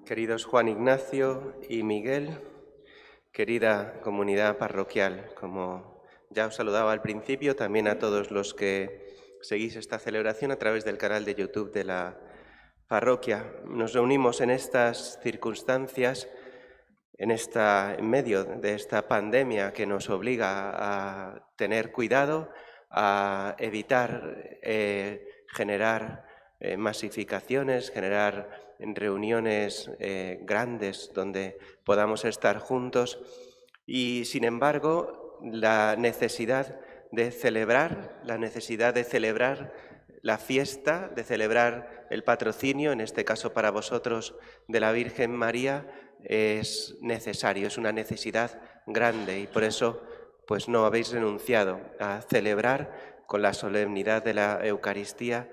Queridos Juan Ignacio y Miguel, querida comunidad parroquial, como ya os saludaba al principio, también a todos los que seguís esta celebración a través del canal de YouTube de la parroquia. Nos reunimos en estas circunstancias, en medio de esta pandemia que nos obliga a tener cuidado, a evitar generar masificaciones, generar reuniones grandes donde podamos estar juntos y, sin embargo, la necesidad de celebrar la fiesta, de celebrar el patrocinio, en este caso para vosotros, de la Virgen María, es necesario, es una necesidad grande y por eso pues no habéis renunciado a celebrar con la solemnidad de la Eucaristía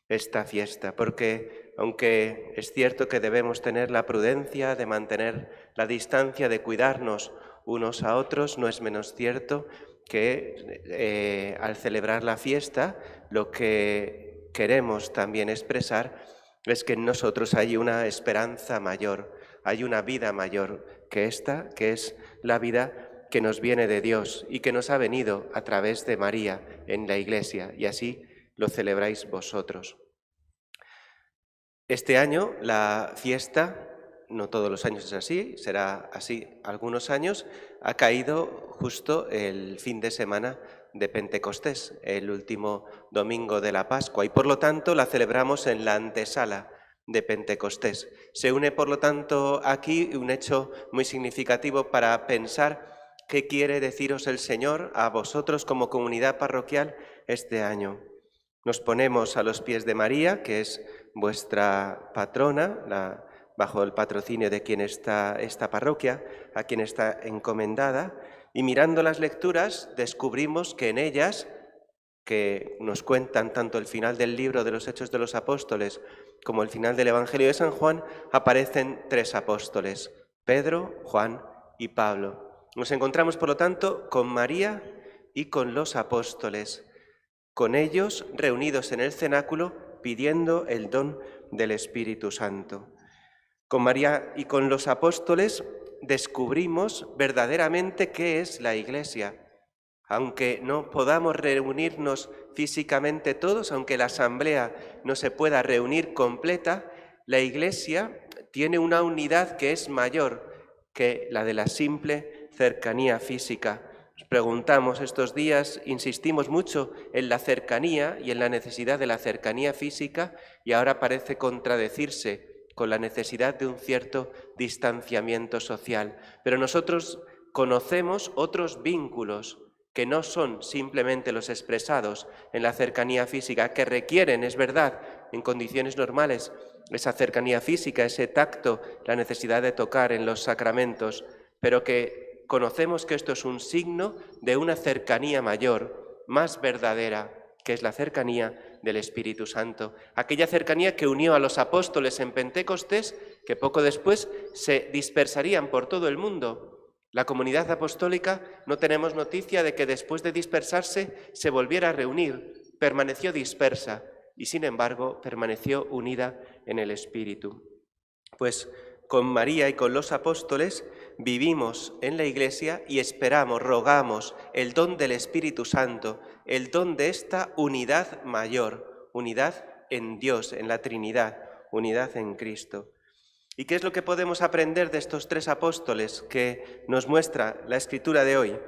esta fiesta, porque aunque es cierto que debemos tener la prudencia de mantener la distancia, de cuidarnos unos a otros, no es menos cierto que al celebrar la fiesta lo que queremos también expresar es que en nosotros hay una esperanza mayor, hay una vida mayor que esta, que es la vida que nos viene de Dios y que nos ha venido a través de María en la Iglesia, y así lo celebráis vosotros. Este año la fiesta, no todos los años es así, será así algunos años, ha caído justo el fin de semana de Pentecostés, el último domingo de la Pascua, y por lo tanto la celebramos en la antesala de Pentecostés. Se une, por lo tanto, aquí un hecho muy significativo para pensar qué quiere deciros el Señor a vosotros como comunidad parroquial este año. Nos ponemos a los pies de María, que es vuestra patrona, bajo el patrocinio de quien está esta parroquia, a quien está encomendada, y mirando las lecturas descubrimos que en ellas, que nos cuentan tanto el final del libro de los Hechos de los Apóstoles como el final del Evangelio de San Juan, aparecen tres apóstoles: Pedro, Juan y Pablo. Nos encontramos, por lo tanto, con María y con los apóstoles, con ellos reunidos en el cenáculo pidiendo el don del Espíritu Santo. Con María y con los apóstoles descubrimos verdaderamente qué es la Iglesia. Aunque no podamos reunirnos físicamente todos, aunque la asamblea no se pueda reunir completa, la Iglesia tiene una unidad que es mayor que la de la simple cercanía física. Nos preguntamos estos días, insistimos mucho en la cercanía y en la necesidad de la cercanía física, y ahora parece contradecirse con la necesidad de un cierto distanciamiento social. Pero nosotros conocemos otros vínculos que no son simplemente los expresados en la cercanía física, que requieren, es verdad, en condiciones normales, esa cercanía física, ese tacto, la necesidad de tocar en los sacramentos, pero que conocemos que esto es un signo de una cercanía mayor, más verdadera, que es la cercanía del Espíritu Santo. Aquella cercanía que unió a los apóstoles en Pentecostés, que poco después se dispersarían por todo el mundo. La comunidad apostólica no tenemos noticia de que después de dispersarse se volviera a reunir, permaneció dispersa y sin embargo permaneció unida en el Espíritu. Pues con María y con los apóstoles vivimos en la Iglesia y esperamos, rogamos el don del Espíritu Santo, el don de esta unidad mayor, unidad en Dios, en la Trinidad, unidad en Cristo. ¿Y qué es lo que podemos aprender de estos tres apóstoles que nos muestra la Escritura de hoy?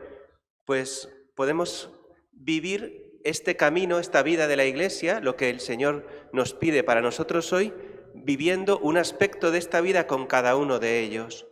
Pues podemos vivir este camino, esta vida de la Iglesia, lo que el Señor nos pide para nosotros hoy, viviendo un aspecto de esta vida con cada uno de ellos.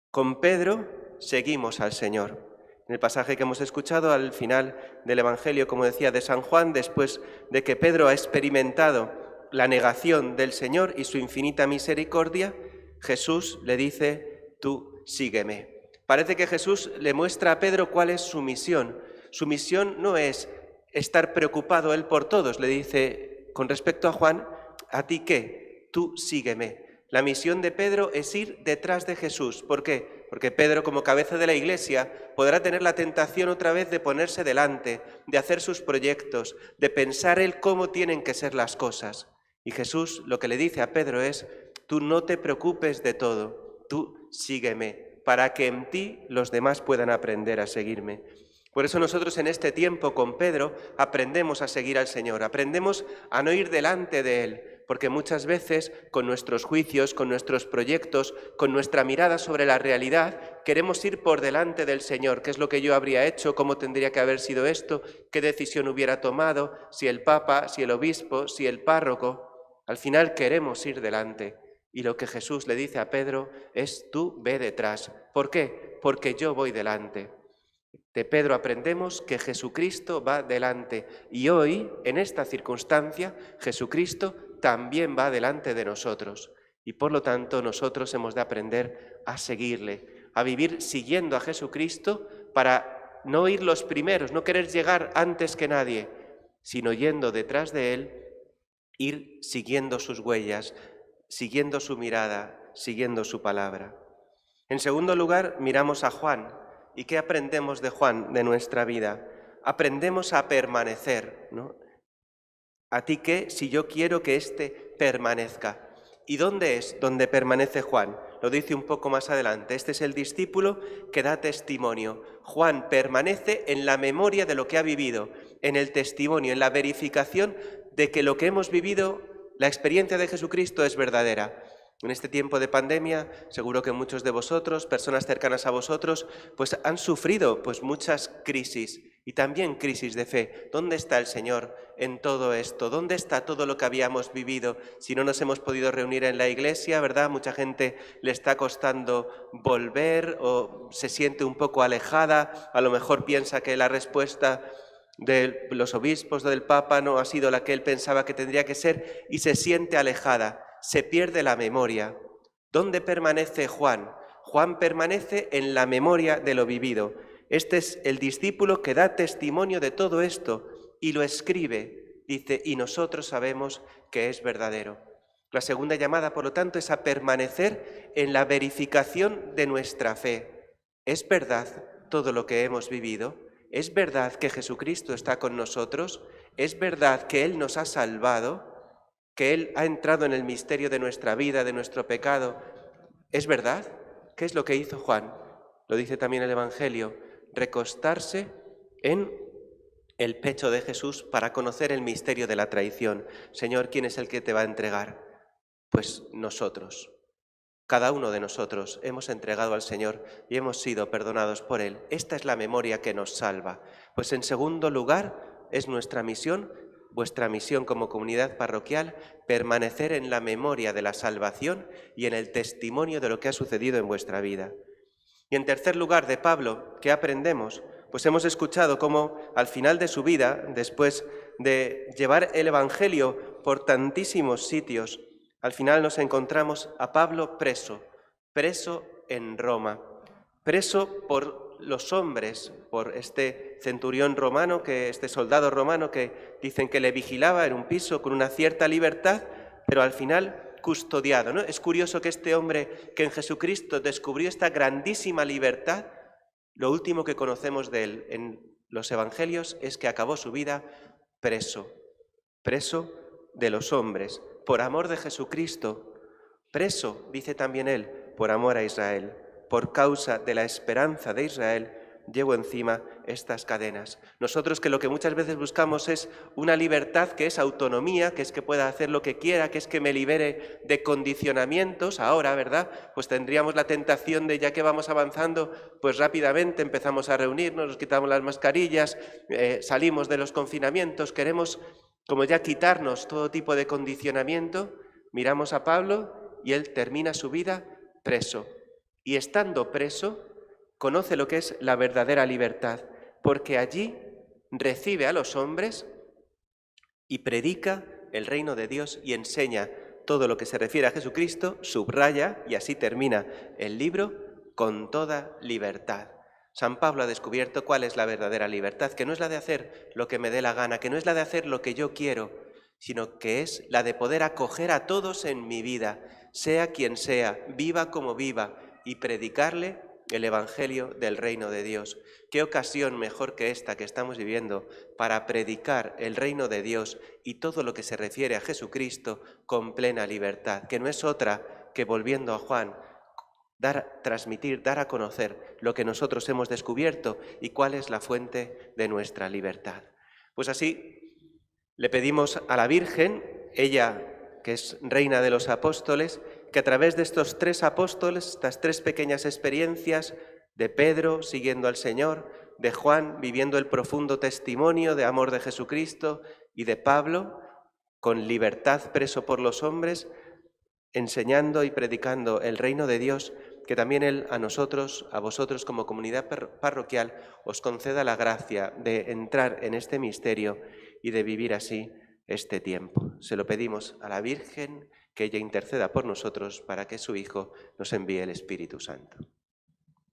Con Pedro seguimos al Señor. En el pasaje que hemos escuchado al final del Evangelio, como decía, de San Juan, después de que Pedro ha experimentado la negación del Señor y su infinita misericordia, Jesús le dice: tú sígueme. Parece que Jesús le muestra a Pedro cuál es su misión. Su misión no es estar preocupado él por todos. Le dice con respecto a Juan: ¿a ti qué? Tú sígueme. La misión de Pedro es ir detrás de Jesús. ¿Por qué? Porque Pedro, como cabeza de la Iglesia, podrá tener la tentación otra vez de ponerse delante, de hacer sus proyectos, de pensar él cómo tienen que ser las cosas. Y Jesús lo que le dice a Pedro es: Tú no te preocupes de todo, tú sígueme, para que en ti los demás puedan aprender a seguirme. Por eso nosotros en este tiempo con Pedro aprendemos a seguir al Señor, aprendemos a no ir delante de Él, porque muchas veces con nuestros juicios, con nuestros proyectos, con nuestra mirada sobre la realidad, queremos ir por delante del Señor. ¿Qué es lo que yo habría hecho? ¿Cómo tendría que haber sido esto? ¿Qué decisión hubiera tomado? ¿Si el Papa? ¿Si el obispo? ¿Si el párroco? Al final queremos ir delante. Y lo que Jesús le dice a Pedro es: tú ve detrás. ¿Por qué? Porque yo voy delante. De Pedro aprendemos que Jesucristo va delante y hoy, en esta circunstancia, Jesucristo también va delante de nosotros. Y por lo tanto nosotros hemos de aprender a seguirle, a vivir siguiendo a Jesucristo para no ir los primeros, no querer llegar antes que nadie, sino yendo detrás de Él, ir siguiendo sus huellas, siguiendo su mirada, siguiendo su palabra. En segundo lugar, miramos a Juan. ¿Y qué aprendemos de Juan, de nuestra vida? Aprendemos a permanecer, ¿no? ¿A ti qué si yo quiero que éste permanezca? ¿Y dónde es donde permanece Juan? Lo dice un poco más adelante. Este es el discípulo que da testimonio. Juan permanece en la memoria de lo que ha vivido, en el testimonio, en la verificación de que lo que hemos vivido, la experiencia de Jesucristo es verdadera. En este tiempo de pandemia, seguro que muchos de vosotros, personas cercanas a vosotros, pues han sufrido muchas crisis y también crisis de fe. ¿Dónde está el Señor en todo esto? ¿Dónde está todo lo que habíamos vivido? Si no nos hemos podido reunir en la iglesia, ¿verdad? Mucha gente le está costando volver o se siente un poco alejada, a lo mejor piensa que la respuesta de los obispos o del Papa no ha sido la que él pensaba que tendría que ser y se siente alejada. Se pierde la memoria. ¿Dónde permanece Juan? Juan permanece en la memoria de lo vivido. Este es el discípulo que da testimonio de todo esto y lo escribe. Dice, y nosotros sabemos que es verdadero. La segunda llamada, por lo tanto, es a permanecer en la verificación de nuestra fe. ¿Es verdad todo lo que hemos vivido? ¿Es verdad que Jesucristo está con nosotros? ¿Es verdad que Él nos ha salvado? ¿Que Él ha entrado en el misterio de nuestra vida, de nuestro pecado? ¿Es verdad? ¿Qué es lo que hizo Juan? Lo dice también el Evangelio, recostarse en el pecho de Jesús para conocer el misterio de la traición. Señor, ¿quién es el que te va a entregar? Pues nosotros. Cada uno de nosotros hemos entregado al Señor y hemos sido perdonados por Él. Esta es la memoria que nos salva. Pues en segundo lugar, es nuestra misión, vuestra misión como comunidad parroquial, permanecer en la memoria de la salvación y en el testimonio de lo que ha sucedido en vuestra vida. Y en tercer lugar, de Pablo, ¿qué aprendemos? Pues hemos escuchado cómo al final de su vida, después de llevar el Evangelio por tantísimos sitios, al final nos encontramos a Pablo preso en Roma, preso por los hombres, por este centurión romano, este soldado romano que dicen que le vigilaba en un piso con una cierta libertad, pero al final custodiado, ¿no? Es curioso que este hombre que en Jesucristo descubrió esta grandísima libertad, lo último que conocemos de él en los evangelios es que acabó su vida preso de los hombres, por amor de Jesucristo, preso, dice también él, por amor a Israel, por causa de la esperanza de Israel, llevo encima estas cadenas. Nosotros que lo que muchas veces buscamos es una libertad que es autonomía, que es que pueda hacer lo que quiera, que es que me libere de condicionamientos. Ahora, ¿verdad? Pues tendríamos la tentación de, ya que vamos avanzando, pues rápidamente empezamos a reunirnos, nos quitamos las mascarillas, salimos de los confinamientos, queremos como ya quitarnos todo tipo de condicionamiento. Miramos a Pablo y él termina su vida preso. Y estando preso, conoce lo que es la verdadera libertad, porque allí recibe a los hombres y predica el reino de Dios y enseña todo lo que se refiere a Jesucristo, subraya, y así termina el libro, con toda libertad. San Pablo ha descubierto cuál es la verdadera libertad, que no es la de hacer lo que me dé la gana, que no es la de hacer lo que yo quiero, sino que es la de poder acoger a todos en mi vida, sea quien sea, viva como viva, y predicarle el Evangelio del reino de Dios. ¿Qué ocasión mejor que esta que estamos viviendo para predicar el reino de Dios y todo lo que se refiere a Jesucristo con plena libertad? Que no es otra que, volviendo a Juan, transmitir, dar a conocer lo que nosotros hemos descubierto y cuál es la fuente de nuestra libertad. Pues así le pedimos a la Virgen, ella que es reina de los apóstoles, que a través de estos 3 apóstoles, estas 3 pequeñas experiencias de Pedro siguiendo al Señor, de Juan viviendo el profundo testimonio de amor de Jesucristo y de Pablo, con libertad preso por los hombres, enseñando y predicando el reino de Dios, que también Él a nosotros, a vosotros como comunidad parroquial, os conceda la gracia de entrar en este misterio y de vivir así este tiempo. Se lo pedimos a la Virgen, que ella interceda por nosotros para que su Hijo nos envíe el Espíritu Santo.